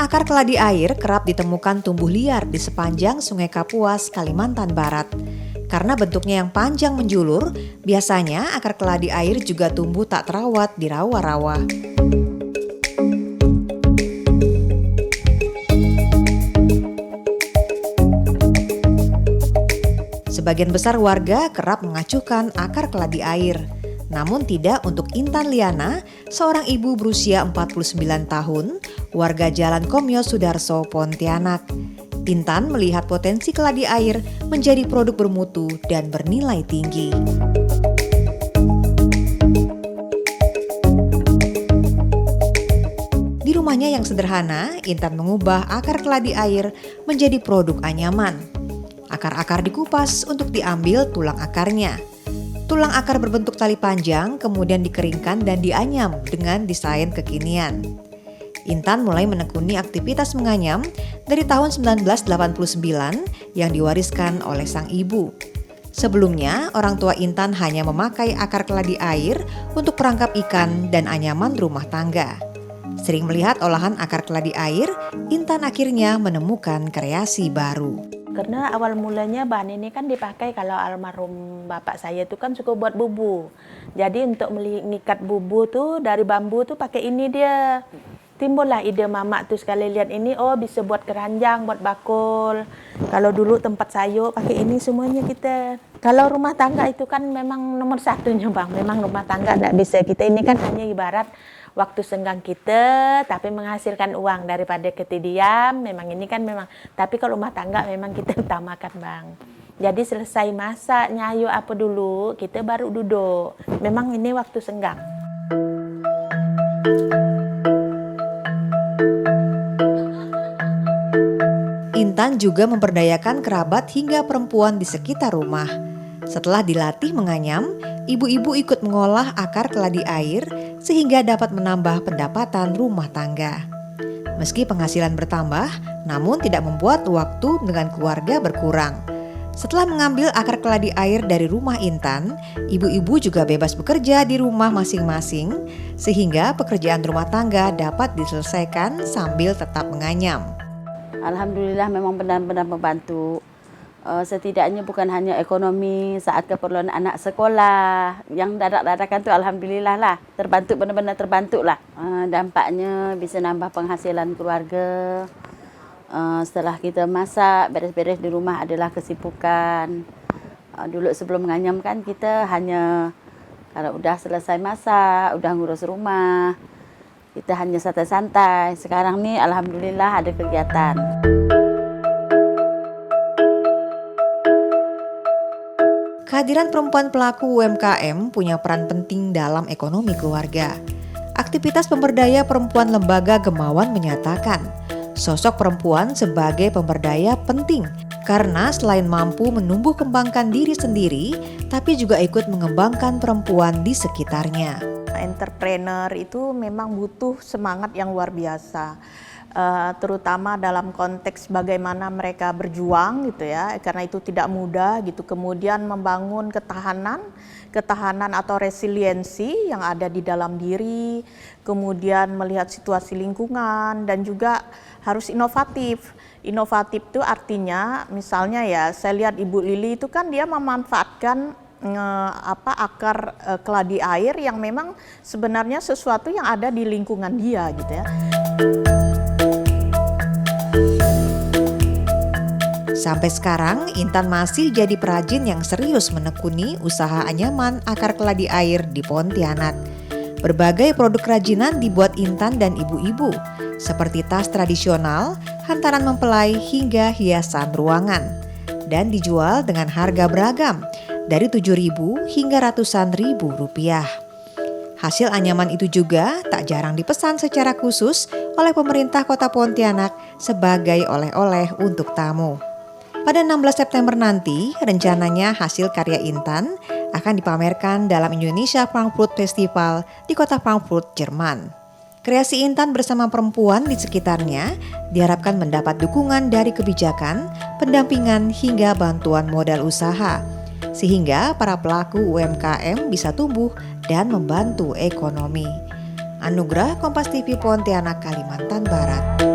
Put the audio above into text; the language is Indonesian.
Akar keladi air kerap ditemukan tumbuh liar di sepanjang Sungai Kapuas, Kalimantan Barat. Karena bentuknya yang panjang menjulur, biasanya akar keladi air juga tumbuh tak terawat di rawa-rawa. Sebagian besar warga kerap mengacuhkan akar keladi air. Namun tidak untuk Intan Liana, seorang ibu berusia 49 tahun, warga Jalan Komyo Sudarso, Pontianak. Intan melihat potensi keladi air menjadi produk bermutu dan bernilai tinggi. Di rumahnya yang sederhana, Intan mengubah akar keladi air menjadi produk anyaman. Akar-akar dikupas untuk diambil tulang akarnya. Tulang akar berbentuk tali panjang kemudian dikeringkan dan dianyam dengan desain kekinian. Intan mulai menekuni aktivitas menganyam dari tahun 1989 yang diwariskan oleh sang ibu. Sebelumnya, orang tua Intan hanya memakai akar keladi air untuk perangkap ikan dan anyaman rumah tangga. Sering melihat olahan akar keladi air, Intan akhirnya menemukan kreasi baru. Karena awal mulanya bahan ini kan dipakai kalau almarhum bapak saya itu kan suka buat bubu. Jadi untuk mengikat bubu tuh dari bambu tuh pakai ini dia. Timbullah ide mamak tuh sekali lihat ini, oh bisa buat keranjang, buat bakul. Kalau dulu tempat sayur pakai ini semuanya kita. Kalau rumah tangga itu kan memang nomor satunya bang. Memang rumah tangga tidak bisa kita ini kan hanya ibarat waktu senggang kita, tapi menghasilkan uang daripada ketidiam. Memang ini kan memang. Tapi kalau rumah tangga memang kita utamakan bang. Jadi selesai masak, nyayu apa dulu, kita baru duduk. Memang ini waktu senggang. Intan juga memperdayakan kerabat hingga perempuan di sekitar rumah. Setelah dilatih menganyam, ibu-ibu ikut mengolah akar keladi air sehingga dapat menambah pendapatan rumah tangga. Meski penghasilan bertambah, namun tidak membuat waktu dengan keluarga berkurang. Setelah mengambil akar keladi air dari rumah Intan, ibu-ibu juga bebas bekerja di rumah masing-masing sehingga pekerjaan rumah tangga dapat diselesaikan sambil tetap menganyam. Alhamdulillah memang benar-benar membantu. Setidaknya bukan hanya ekonomi saat keperluan anak sekolah yang dadak-dadakan tu alhamdulillah lah terbantu, benar-benar terbantu lah. Dampaknya bisa nambah penghasilan keluarga. Setelah kita masak, beres-beres di rumah adalah kesibukan. Dulu sebelum menganyam kan kita hanya kalau udah selesai masak, udah ngurus rumah, kita hanya santai-santai. Sekarang nih alhamdulillah ada kegiatan. Kehadiran perempuan pelaku UMKM punya peran penting dalam ekonomi keluarga. Aktivitas pemberdaya perempuan Lembaga Gemawan menyatakan, sosok perempuan sebagai pemberdaya penting karena selain mampu menumbuh kembangkan diri sendiri, tapi juga ikut mengembangkan perempuan di sekitarnya. Entrepreneur itu memang butuh semangat yang luar biasa. Terutama dalam konteks bagaimana mereka berjuang gitu ya, karena itu tidak mudah gitu. Kemudian membangun ketahanan atau resiliensi yang ada di dalam diri, kemudian melihat situasi lingkungan dan juga harus inovatif. Inovatif itu artinya misalnya ya, saya lihat Ibu Lili itu kan dia memanfaatkan akar keladi air yang memang sebenarnya sesuatu yang ada di lingkungan dia gitu ya. Sampai sekarang, Intan masih jadi perajin yang serius menekuni usaha anyaman akar keladi air di Pontianak. Berbagai produk kerajinan dibuat Intan dan ibu-ibu, seperti tas tradisional, hantaran mempelai, hingga hiasan ruangan. Dan dijual dengan harga beragam, dari 7.000 hingga ratusan ribu rupiah. Hasil anyaman itu juga tak jarang dipesan secara khusus oleh pemerintah Kota Pontianak sebagai oleh-oleh untuk tamu. Pada 16 September nanti, rencananya hasil karya Intan akan dipamerkan dalam Indonesia Frankfurt Festival di kota Frankfurt, Jerman. Kreasi Intan bersama perempuan di sekitarnya diharapkan mendapat dukungan dari kebijakan, pendampingan hingga bantuan modal usaha, sehingga para pelaku UMKM bisa tumbuh dan membantu ekonomi. Anugerah Kompas TV Pontianak, Kalimantan Barat.